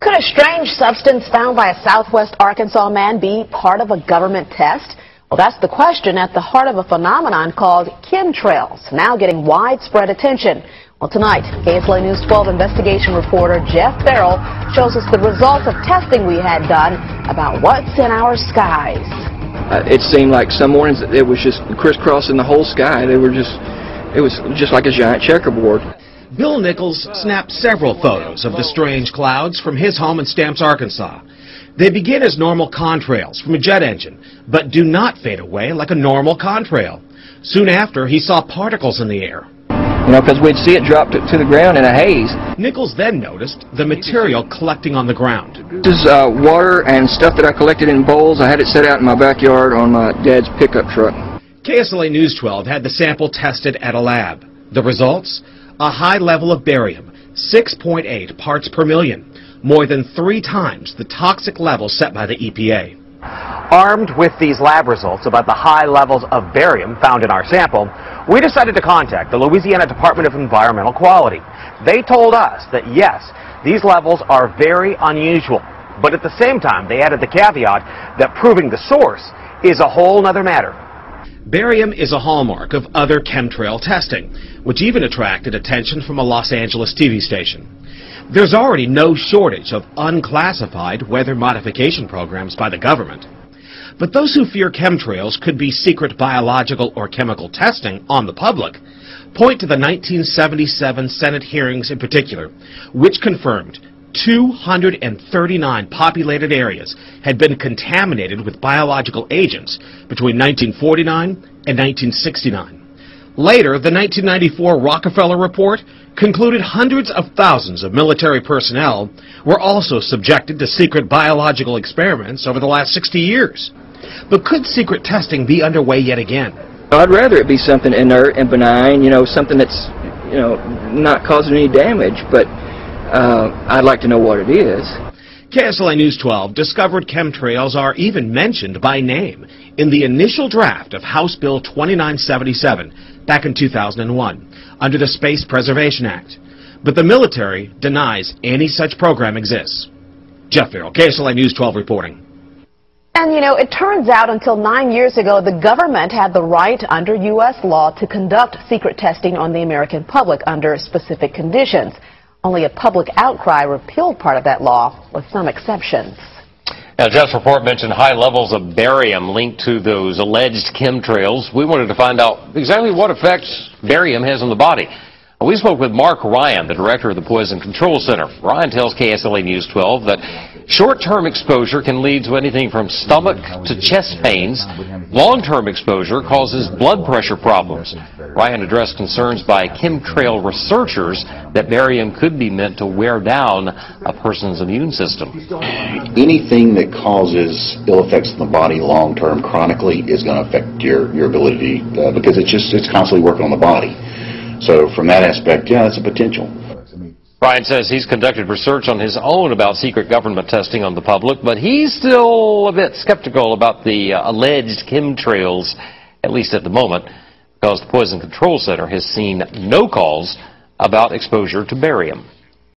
Could a strange substance found by a southwest Arkansas man be part of a government test? Well, that's the question at the heart of a phenomenon called chemtrails, now getting widespread attention. Well, tonight, KSLA News 12 investigation reporter Jeff Farrell shows us the results of testing we had done about what's in our skies. It seemed like some mornings it was just crisscrossing the whole sky. It was just like a giant checkerboard. Bill Nichols snapped several photos of the strange clouds from his home in Stamps, Arkansas. They begin as normal contrails from a jet engine, but do not fade away like a normal contrail. Soon after, he saw particles in the air. You know, because we'd see it drop to the ground in a haze. Nichols then noticed the material collecting on the ground. This is water and stuff that I collected in bowls. I had it set out in my backyard on my dad's pickup truck. KSLA News 12 had the sample tested at a lab. The results? A high level of barium, 6.8 parts per million, more than 3 times the toxic level set by the EPA. Armed with these lab results about the high levels of barium found in our sample, we decided to contact the Louisiana Department of Environmental Quality. They told us that yes, these levels are very unusual, but at the same time they added the caveat that proving the source is a whole nother matter. Barium is a hallmark of other chemtrail testing, which even attracted attention from a Los Angeles TV station. There's already no shortage of unclassified weather modification programs by the government. But those who fear chemtrails could be secret biological or chemical testing on the public point to the 1977 Senate hearings in particular, which confirmed 239 populated areas had been contaminated with biological agents between 1949 and 1969. Later, the 1994 Rockefeller Report concluded hundreds of thousands of military personnel were also subjected to secret biological experiments over the last 60 years. But could secret testing be underway yet again? I'd rather it be something inert and benign, something that's, not causing any damage, but I'd like to know what it is. KSLA News 12 discovered chemtrails are even mentioned by name in the initial draft of House Bill 2977 back in 2001 under the Space Preservation Act. But the military denies any such program exists. Jeff Farrell, KSLA News 12 reporting. And it turns out until 9 years ago, the government had the right under U.S. law to conduct secret testing on the American public under specific conditions. Only a public outcry repealed part of that law, with some exceptions. Now, Jeff's report mentioned high levels of barium linked to those alleged chemtrails. We wanted to find out exactly what effects barium has on the body. We spoke with Mark Ryan, the director of the Poison Control Center. Ryan tells KSLA News 12 that short-term exposure can lead to anything from stomach to chest pains. Long-term exposure causes blood pressure problems. Ryan addressed concerns by chemtrail researchers that barium could be meant to wear down a person's immune system. Anything that causes ill effects in the body long-term chronically is going to affect your ability because it's constantly working on the body. So from that aspect, yeah, that's a potential. Ryan says he's conducted research on his own about secret government testing on the public, but he's still a bit skeptical about the alleged chemtrails, at least at the moment, because the Poison Control Center has seen no calls about exposure to barium.